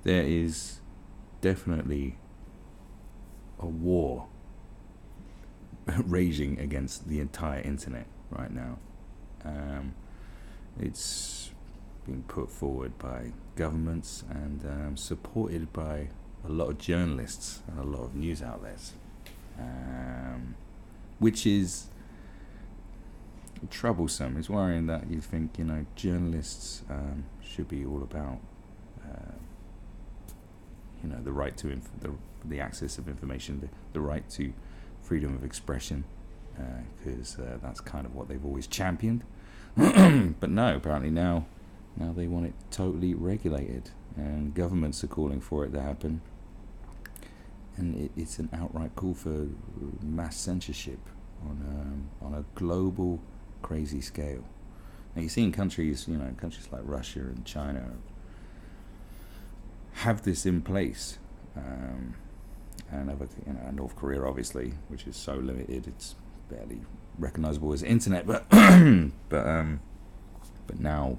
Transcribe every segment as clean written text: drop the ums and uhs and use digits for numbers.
there is definitely a war raging against the entire internet right now. It's being put forward by governments and supported by a lot of journalists and a lot of news outlets, which is troublesome. It's worrying that you think, journalists should be all about, the right to the access of information, the right to freedom of expression, because that's kind of what they've always championed. But no, apparently now they want it totally regulated, and governments are calling for it to happen. And it's an outright call for mass censorship on a global, crazy scale. Now you see in countries like Russia and China have this in place, and North Korea obviously, which is so limited, it's barely recognizable as internet. But but now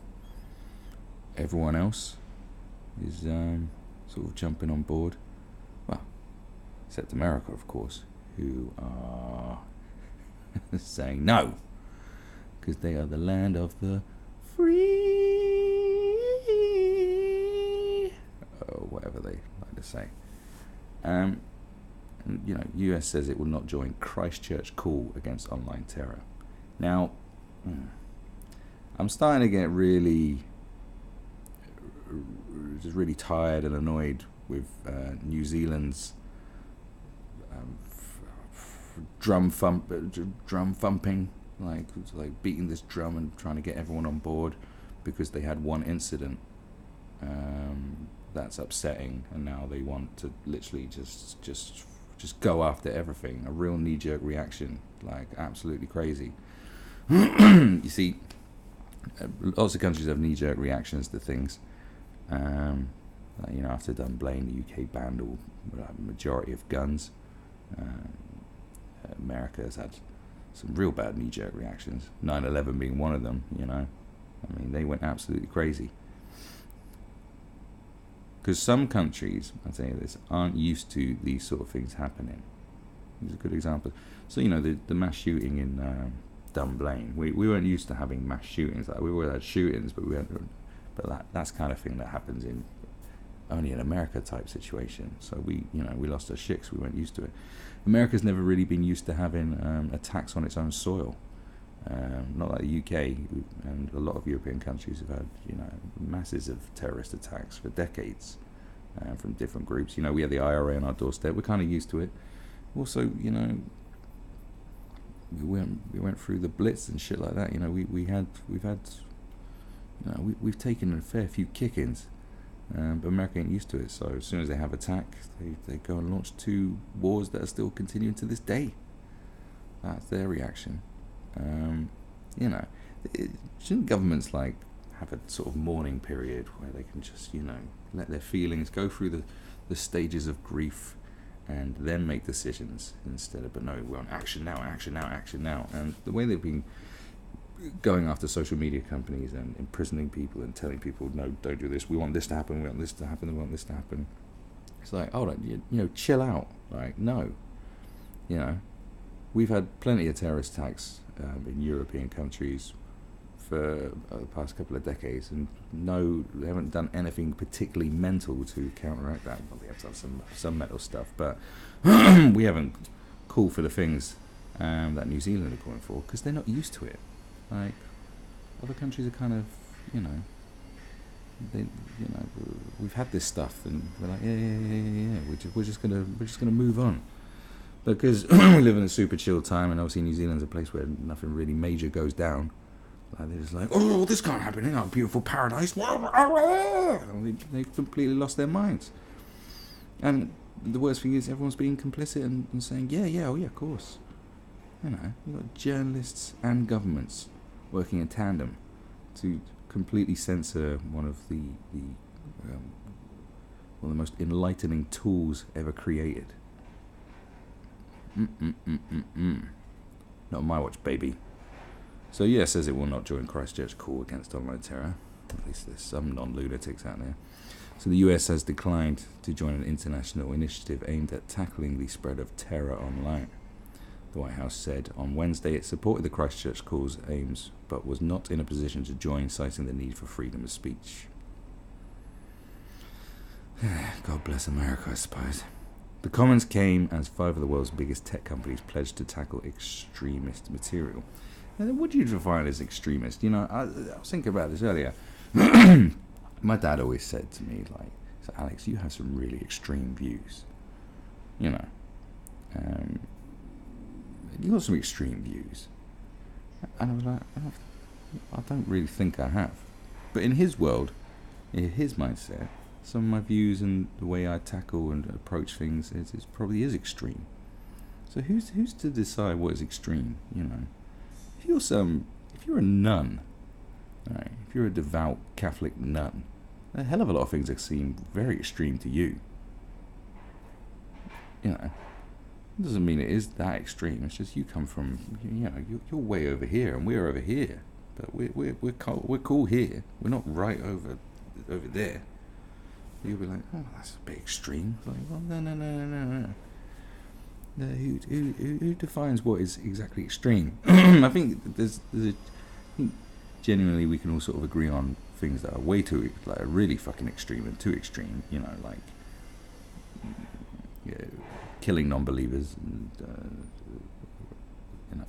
everyone else is sort of jumping on board. Well, except America, of course, who are saying no, because they are the land of the free, or whatever they like to say. US says it will not join Christchurch call against online terror. Now, I'm starting to get really tired and annoyed with New Zealand's drum thumping, like beating this drum and trying to get everyone on board because they had one incident. That's upsetting, and now they want to literally just go after everything. A real knee-jerk reaction, like absolutely crazy. You see, lots of countries have knee-jerk reactions to things. After Dunblane, the UK banned all majority of guns. America has had some real bad knee-jerk reactions. 9/11 being one of them. They went absolutely crazy. Because some countries, I'll tell you this, aren't used to these sort of things happening. Here's a good example. So, the mass shooting in Dunblane, we weren't used to having mass shootings. Like, we always had shootings, but that's kind of thing that happens in only an America type situation. So we lost our shits. We weren't used to it. America's never really been used to having attacks on its own soil. Not like the UK, and a lot of European countries have had, masses of terrorist attacks for decades from different groups. We had the IRA on our doorstep. We're kind of used to it. Also, we went through the Blitz and shit like that. We've taken a fair few kick-ins, but America ain't used to it. So as soon as they have attack, they go and launch 2 wars that are still continuing to this day. That's their reaction. Shouldn't governments have a sort of mourning period where they can just let their feelings go through the stages of grief and then make decisions instead of, but no, we're on action now. And the way they've been going after social media companies and imprisoning people and telling people, no, don't do this, we want this to happen, we want this to happen, we want this to happen. It's like, hold on, chill out. No. We've had plenty of terrorist attacks in European countries for the past couple of decades, and no, they haven't done anything particularly mental to counteract that. Well, they have done some mental stuff, but we haven't called for the things that New Zealand are calling for, because they're not used to it. Other countries are kind of, we've had this stuff, and we're like, yeah. We're just gonna move on. Because we live in a super chill time, and obviously New Zealand's a place where nothing really major goes down. They're just like, oh, this can't happen in our beautiful paradise. They've completely lost their minds. And the worst thing is everyone's being complicit and saying, yeah, of course. You've got journalists and governments working in tandem to completely censor one of the most enlightening tools ever created. Not on my watch, baby. So says it will not join Christchurch call against online terror. At least there's some non-lunatics out there. So the US has declined to join an international initiative aimed at tackling the spread of terror online. The White House said on Wednesday it supported the Christchurch call's aims, but was not in a position to join, citing the need for freedom of speech. God bless America, I suppose. The comments came as 5 of the world's biggest tech companies pledged to tackle extremist material. Now, what do you define as extremist? You know, I was thinking about this earlier. My dad always said to me, like, so Alex, you have some really extreme views. You know, you got some extreme views. And I was like, I don't really think I have. But in his world, in his mindset, some of my views and the way I tackle and approach things is probably is extreme. So who's to decide what is extreme? You know, if you're a nun, right, if you're a devout Catholic nun, a hell of a lot of things that seem very extreme to you. You know, it doesn't mean it is that extreme. It's just you come from, you know, you're way over here and we're over here, but we're cool here. We're not right over there. You'll be like, oh, that's a bit extreme. It's like, well, no. Who defines what is exactly extreme? I think genuinely we can all sort of agree on things that are way too, like, really fucking extreme and too extreme. You know, like killing non-believers and you know,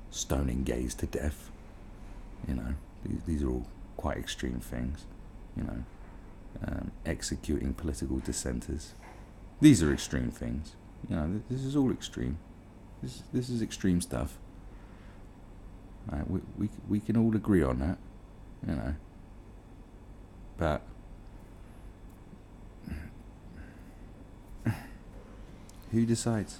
stoning gays to death. You know, these are all quite extreme things. You know, executing political dissenters. These are extreme things. You know, this is all extreme. This is extreme stuff. Right, we can all agree on that. You know, but who decides?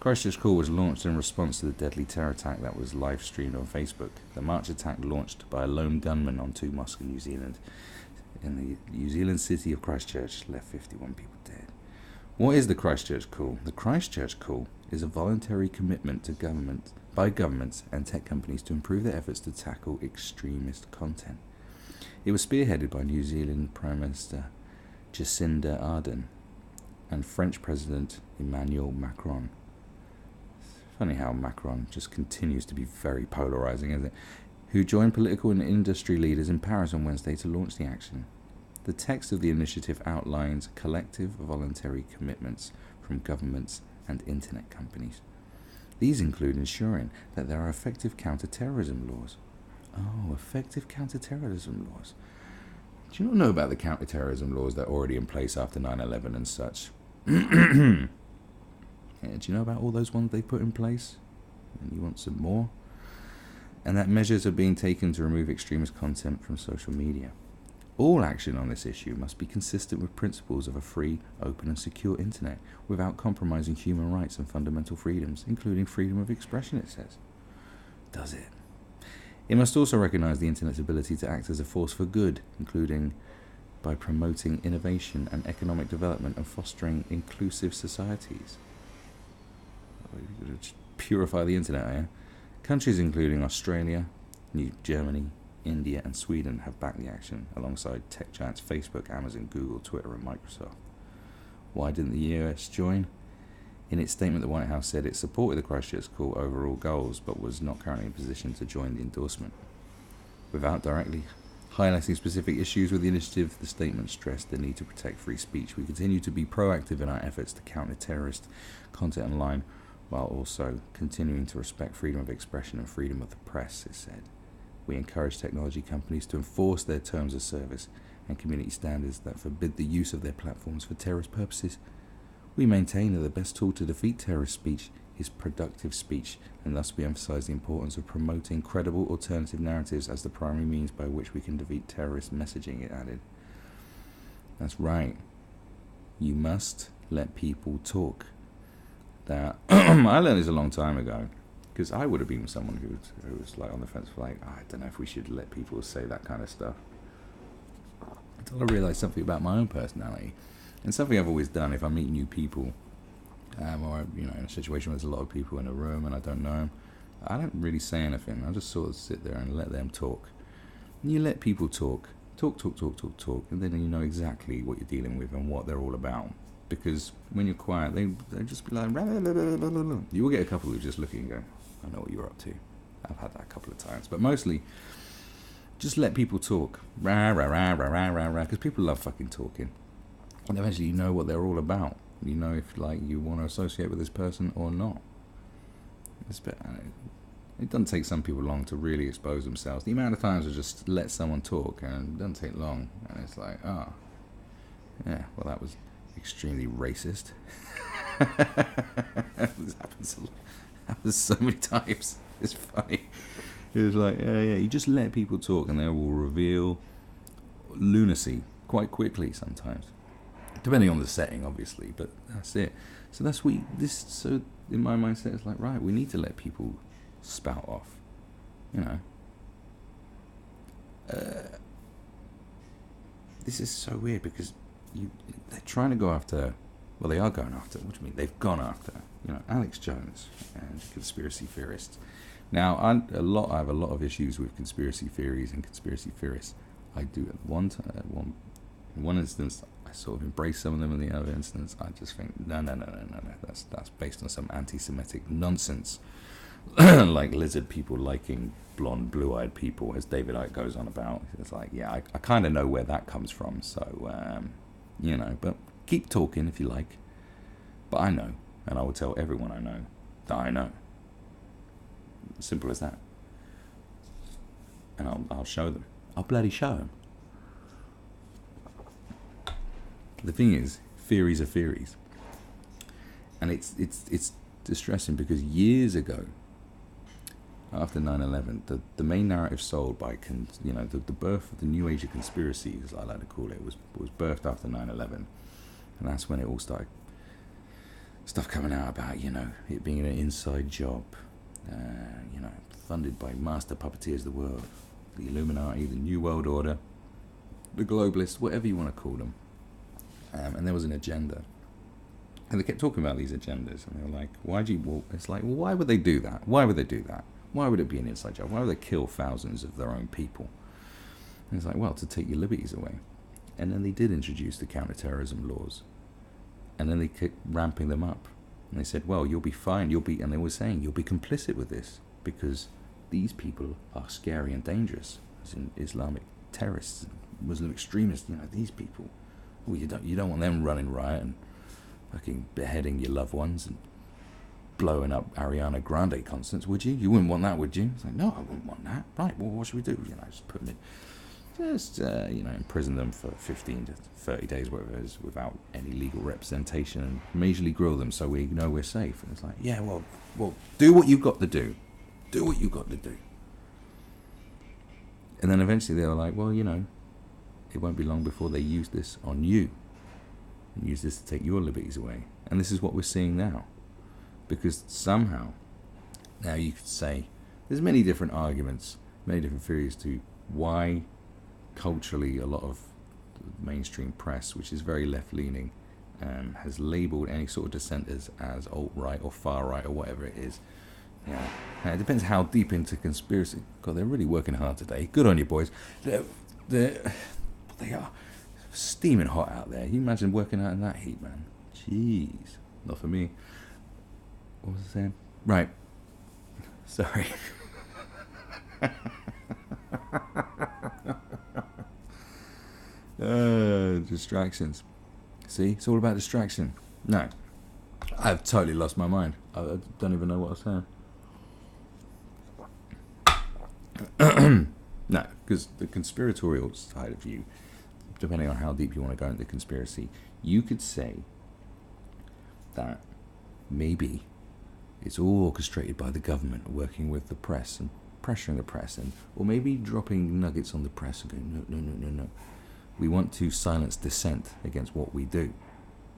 Christchurch Call was launched in response to the deadly terror attack that was live streamed on Facebook. The March attack, launched by a lone gunman on 2 mosques in New Zealand, in the New Zealand city of Christchurch, left 51 people dead. What is the Christchurch Call? The Christchurch Call is a voluntary commitment by governments and tech companies to improve their efforts to tackle extremist content. It was spearheaded by New Zealand Prime Minister Jacinda Ardern and French President Emmanuel Macron. It's funny how Macron just continues to be very polarizing, isn't it? Who joined political and industry leaders in Paris on Wednesday to launch the action. The text of the initiative outlines collective voluntary commitments from governments and internet companies. These include ensuring that there are effective counter-terrorism laws. Oh, effective counter-terrorism laws. Do you not know about the counter-terrorism laws that are already in place after 9/11 and such? Yeah, do you know about all those ones they put in place? And you want some more? And that measures are being taken to remove extremist content from social media. All action on this issue must be consistent with principles of a free, open and secure internet without compromising human rights and fundamental freedoms, including freedom of expression, it says. Does it? It must also recognize the internet's ability to act as a force for good, including by promoting innovation and economic development and fostering inclusive societies. Purify the internet, yeah? Countries including Australia, Germany, India and Sweden have backed the action, alongside tech giants Facebook, Amazon, Google, Twitter and Microsoft. Why didn't the US join? In its statement, the White House said it supported the Christchurch Call overall goals, but was not currently in position to join the endorsement. Without directly highlighting specific issues with the initiative, the statement stressed the need to protect free speech. We continue to be proactive in our efforts to counter terrorist content online, while also continuing to respect freedom of expression and freedom of the press, it said. We encourage technology companies to enforce their terms of service and community standards that forbid the use of their platforms for terrorist purposes. We maintain that the best tool to defeat terrorist speech is productive speech, and thus we emphasize the importance of promoting credible alternative narratives as the primary means by which we can defeat terrorist messaging, it added. That's right. You must let people talk. Now, I learned this a long time ago, because I would have been someone who was like on the fence for like, I don't know if we should let people say that kind of stuff. Until I realised something about my own personality, and something I've always done if I meet new people, or you know, in a situation where there's a lot of people in a room and I don't know them, I don't really say anything. I just sort of sit there and let them talk. And you let people talk, talk, and then you know exactly what you're dealing with and what they're all about. Because when you're quiet, they just be like, you will get a couple who just look at you and go, I know what you're up to. I've had that a couple of times. But mostly, just let people talk. Because people love fucking talking. And eventually you know what they're all about. You know if like you want to associate with this person or not. It doesn't take some people long to really expose themselves. The amount of times I just let someone talk and it doesn't take long. And it's like, yeah, well that was extremely racist. This happens so many times. It's funny. It's like, you just let people talk and they will reveal lunacy quite quickly sometimes. Depending on the setting, obviously, but that's it. So so in my mindset, it's like, right, we need to let people spout off, you know. This is so weird because they're trying to go after, well, they are going after, what do you mean? They've gone after, Alex Jones and conspiracy theorists. Now, I have a lot of issues with conspiracy theories and conspiracy theorists. I do at one instance, I sort of embrace some of them, and the other instance, I just think, no. That's based on some anti-Semitic nonsense, like lizard people liking blonde, blue-eyed people, as David Icke goes on about. It's like, yeah, I kind of know where that comes from. So, but keep talking if you like. But I know, and I will tell everyone I know that I know. Simple as that. And I'll show them. I'll bloody show them. The thing is, theories are theories. And it's distressing because years ago, after 9/11, the main narrative sold by, the birth of the New Age of conspiracy, as I like to call it, was birthed after 9/11. And that's when it all started, stuff coming out about, it being an inside job, funded by master puppeteers of the world, the Illuminati, the New World Order, the globalists, whatever you want to call them. And there was an agenda. And they kept talking about these agendas. And they were like, why would they do that? Why would they do that? Why would it be an inside job? Why would they kill thousands of their own people? And it's like, well, to take your liberties away. And then they did introduce the counter-terrorism laws. And then they kept ramping them up. And they said, well, you'll be fine. And they were saying, you'll be complicit with this because these people are scary and dangerous. As in Islamic terrorists, Muslim extremists, these people. Well, you don't want them running riot and fucking beheading your loved ones and blowing up Ariana Grande concerts, would you? You wouldn't want that, would you? It's like, no, I wouldn't want that. Right, well, what should we do? Just put them in, imprison them for 15 to 30 days, whatever it is, without any legal representation, and majorly grill them so we know we're safe. And it's like, yeah, well, do what you've got to do. Do what you've got to do. And then eventually they were like, well, it won't be long before they use this on you and use this to take your liberties away. And this is what we're seeing now. Because somehow, now you could say, there's many different arguments, many different theories to why culturally a lot of the mainstream press, which is very left-leaning, has labelled any sort of dissenters as alt-right or far-right or whatever it is. Yeah. Now, it depends how deep into conspiracy. God, they're really working hard today. Good on you, boys. They are steaming hot out there. You imagine working out in that heat, man. Jeez. Not for me. What was I saying? Right. Sorry. Distractions. See? It's all about distraction. No. I've totally lost my mind. I don't even know what I was saying. No, because the conspiratorial side of you, depending on how deep you want to go into conspiracy, you could say that maybe it's all orchestrated by the government working with the press and pressuring the press, or maybe dropping nuggets on the press and going, no. We want to silence dissent against what we do,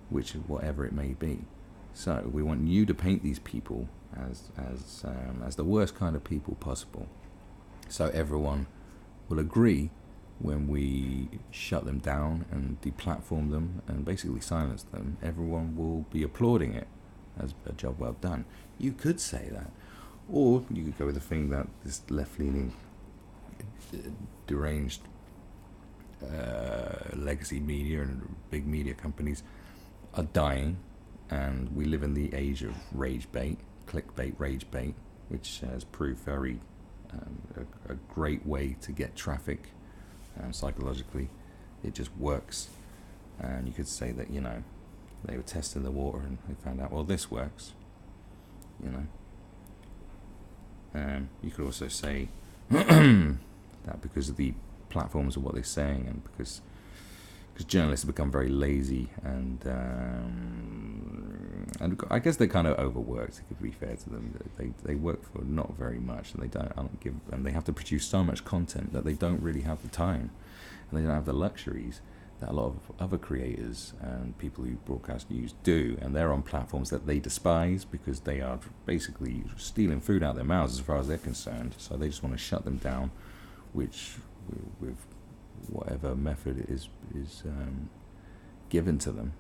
which is whatever it may be. So we want you to paint these people as the worst kind of people possible. So everyone will agree when we shut them down and deplatform them and basically silence them. Everyone will be applauding it as a job well done. You could say that. Or you could go with the thing that this left-leaning, deranged legacy media and big media companies are dying, and we live in the age of rage bait, clickbait, rage bait, which has proved very a great way to get traffic. Psychologically, it just works, and you could say that, you know, they were testing the water and they found out, well, this works, you know. You could also say that because of the platforms of what they're saying, and because journalists have become very lazy, and I guess they're kind of overworked. To be fair to them, they work for not very much, and they have to produce so much content that they don't really have the time, and they don't have the luxuries that a lot of other creators and people who broadcast news do, and they're on platforms that they despise because they are basically stealing food out their mouths as far as they're concerned. So they just want to shut them down, which with whatever method is given to them.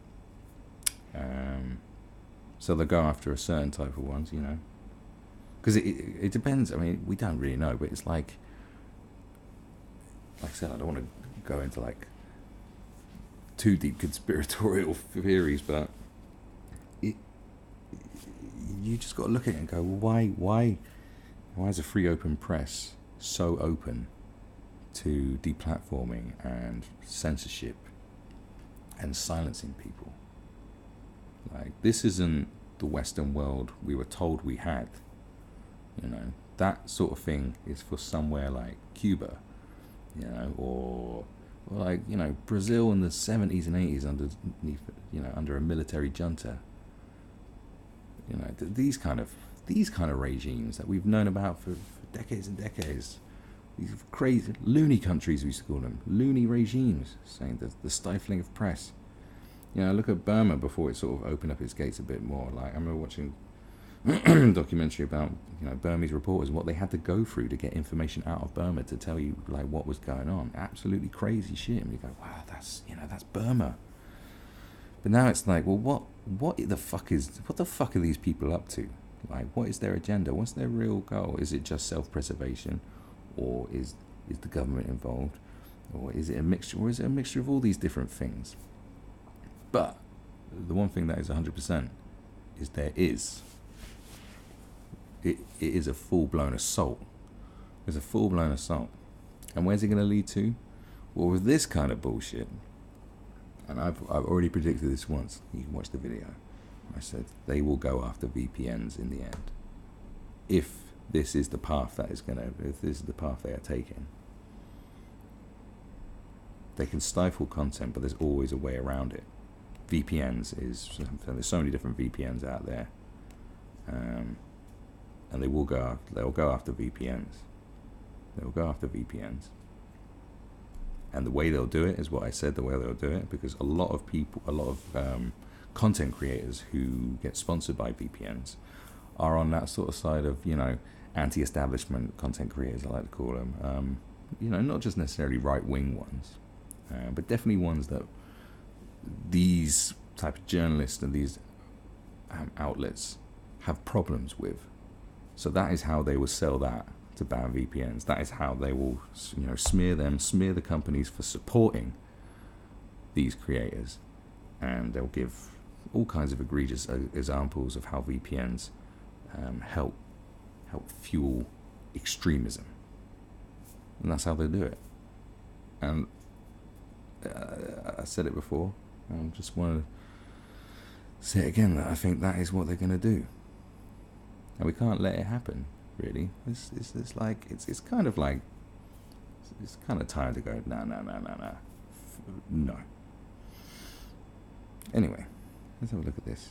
So they'll go after a certain type of ones, you know, because it depends. I mean, we don't really know, but it's like I said, I don't want to go into like too deep conspiratorial theories, but you just got to look at it and go, well, why is a free open press so open to deplatforming and censorship and silencing people? Like, this isn't the Western world we were told we had. You know, that sort of thing is for somewhere like Cuba, you know, or like, you know, Brazil in the 70s and 80s underneath, you know, under a military junta. You know, these kind of regimes that we've known about for decades and decades. These crazy, loony countries, we used to call them. Loony regimes, saying the stifling of press. You know, look at Burma before it sort of opened up its gates a bit more. Like, I remember watching a documentary about, you know, Burmese reporters and what they had to go through to get information out of Burma to tell you, like, what was going on. Absolutely crazy shit. And you go, wow, that's Burma. But now it's like, well, what the fuck are these people up to? Like, what is their agenda? What's their real goal? Is it just self-preservation? Or is the government involved? Or is it a mixture? Or is it a mixture of all these different things? But the one thing that is 100% is it is a full-blown assault. It's a full-blown assault. And where's it going to lead to? Well, with this kind of bullshit, and I've already predicted this once. You can watch the video. I said they will go after VPNs in the end. If this is the path if this is the path they are taking. They can stifle content, but there's always a way around it. There's so many different VPNs out there. And they'll go after VPNs. They'll go after VPNs. And the way they'll do it is what I said, the way they'll do it, because a lot of content creators who get sponsored by VPNs are on that sort of side of, you know, anti-establishment content creators, I like to call them. You know, not just necessarily right-wing ones, but definitely ones that these type of journalists and these outlets have problems with. So that is how they will sell that to ban VPNs. That is how they will, you know, smear the companies for supporting these creators, and they'll give all kinds of egregious examples of how VPNs help fuel extremism, and that's how they do it. And I said it before, I just want to say it again, that I think that is what they're going to do, and we can't let it happen. Really, it's kind of like, it's kind of time to go, no. Anyway, let's have a look at this.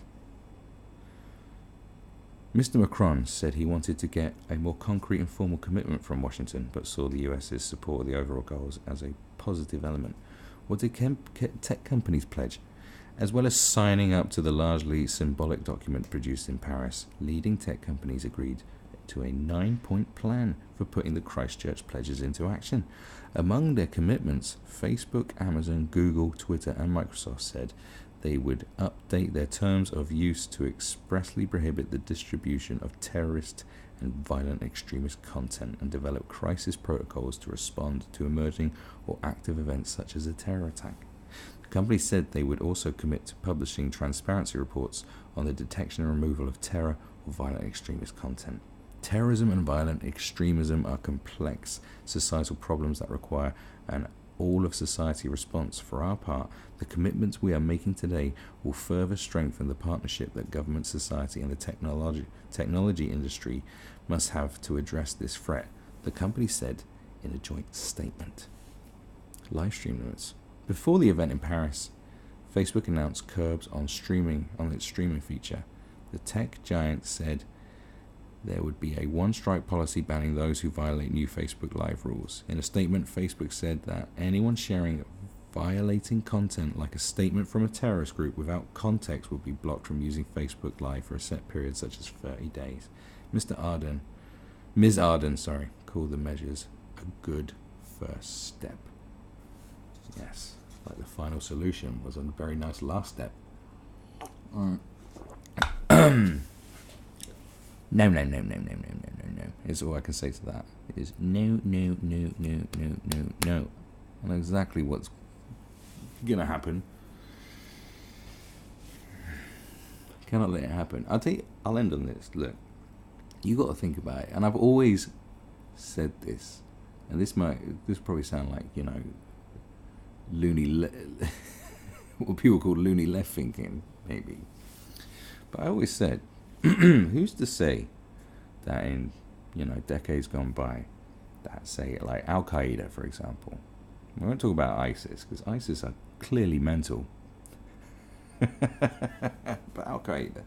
Mr. Macron said he wanted to get a more concrete and formal commitment from Washington, but saw the US's support of the overall goals as a positive element. What did tech companies pledge? As well as signing up to the largely symbolic document produced in Paris, leading tech companies agreed to a 9-point plan for putting the Christchurch pledges into action. Among their commitments, Facebook, Amazon, Google, Twitter, and Microsoft said they would update their terms of use to expressly prohibit the distribution of terrorist and violent extremist content and develop crisis protocols to respond to emerging or active events such as a terror attack. The company said they would also commit to publishing transparency reports on the detection and removal of terror or violent extremist content. Terrorism and violent extremism are complex societal problems that require an all-of-society response. For our part, the commitments we are making today will further strengthen the partnership that government, society, and the technology industry must have to address this threat, the company said in a joint statement. Live stream limits. Before the event in Paris, Facebook announced curbs on its streaming feature. The tech giant said there would be a one-strike policy banning those who violate new Facebook Live rules. In a statement, Facebook said that anyone sharing violating content like a statement from a terrorist group without context would be blocked from using Facebook Live for a set period such as 30 days. Ms. Arden, called the measures a good first step. Yes, like the final solution was a very nice last step. No. Is all I can say to that. Is no. And exactly what's gonna happen. Cannot let it happen. I'll end on this. Look, you got to think about it. And I've always said this, and this probably sound like, you know, what people call loony left thinking, maybe. But I always said, who's to say that in, you know, decades gone by, that say like Al Qaeda, for example. We won't talk about ISIS because ISIS are clearly mental, but Al Qaeda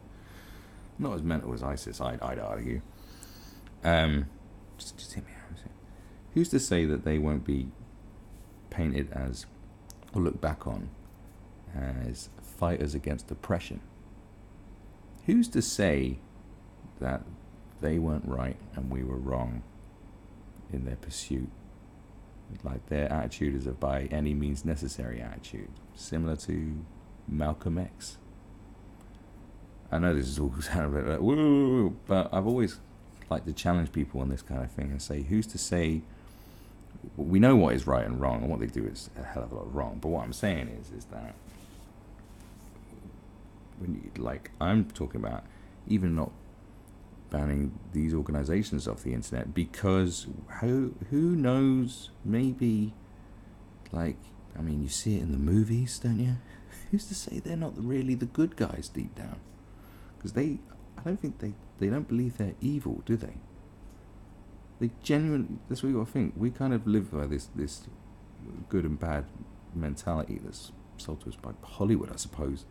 not as mental as ISIS, I'd argue. Just hit me out. Who's to say that they won't be painted as, or look back on as, fighters against oppression? Who's to say that they weren't right and we were wrong in their pursuit? Like their attitude is a by any means necessary attitude, similar to Malcolm X. I know this is all sound a bit like woo, but I've always liked to challenge people on this kind of thing and say, who's to say? We know what is right and wrong, and what they do is a hell of a lot wrong. But what I'm saying is that when you, like, I'm talking about even not banning these organizations off the internet, because who knows, maybe, like, I mean, you see it in the movies, don't you? Who's to say they're not really the good guys deep down? Because I don't think they don't believe they're evil, do they? They genuinely, that's what you got to think. We kind of live by this good and bad mentality that's sold to us by Hollywood, I suppose.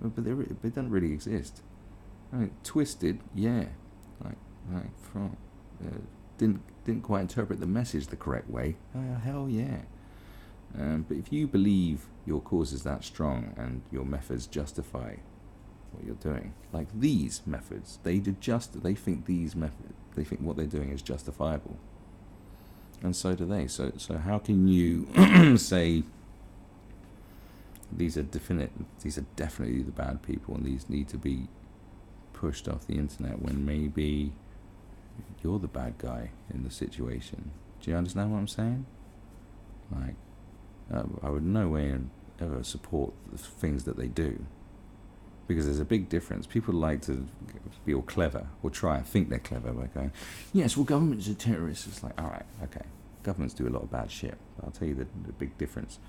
But they don't really exist. I mean, twisted, yeah, like from didn't quite interpret the message the correct way. Hell yeah. But if you believe your cause is that strong and your methods justify what you're doing, like these methods, they think these methods, they think what they're doing is justifiable, and so do they. So how can you say these are definitely the bad people and these need to be pushed off the internet when maybe you're the bad guy in the situation? Do you understand what I'm saying? Like, I would no way ever support the things that they do, because there's a big difference. People like to be all clever, or try and think they're clever by going, yes, well, governments are terrorists. It's like, all right, okay, governments do a lot of bad shit. But I'll tell you the big difference.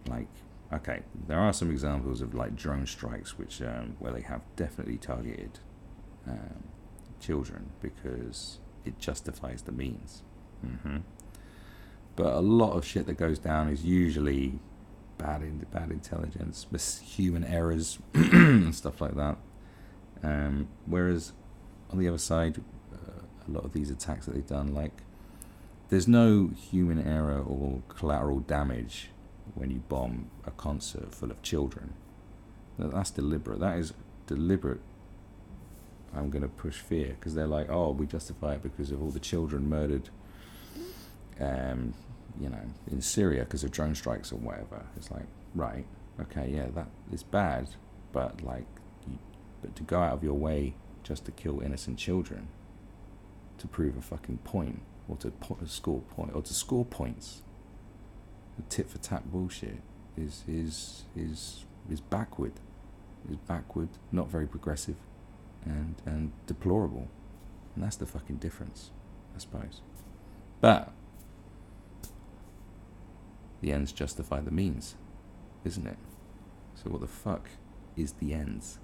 Like, okay, there are some examples of like drone strikes which where they have definitely targeted children because it justifies the means. But a lot of shit that goes down is usually bad intelligence, human errors, and stuff like that. Whereas on the other side, a lot of these attacks that they've done, like, there's no human error or collateral damage when you bomb a concert full of children. That's deliberate. That is deliberate. I'm going to push fear, because they're like, oh, we justify it because of all the children murdered in Syria because of drone strikes or whatever. It's like, right, okay, yeah, that is bad, but like, but to go out of your way just to kill innocent children, to prove a fucking point, or to score points. The tit for tat bullshit is backward. Is backward, not very progressive, and deplorable. And that's the fucking difference, I suppose. But the ends justify the means, isn't it? So what the fuck is the ends?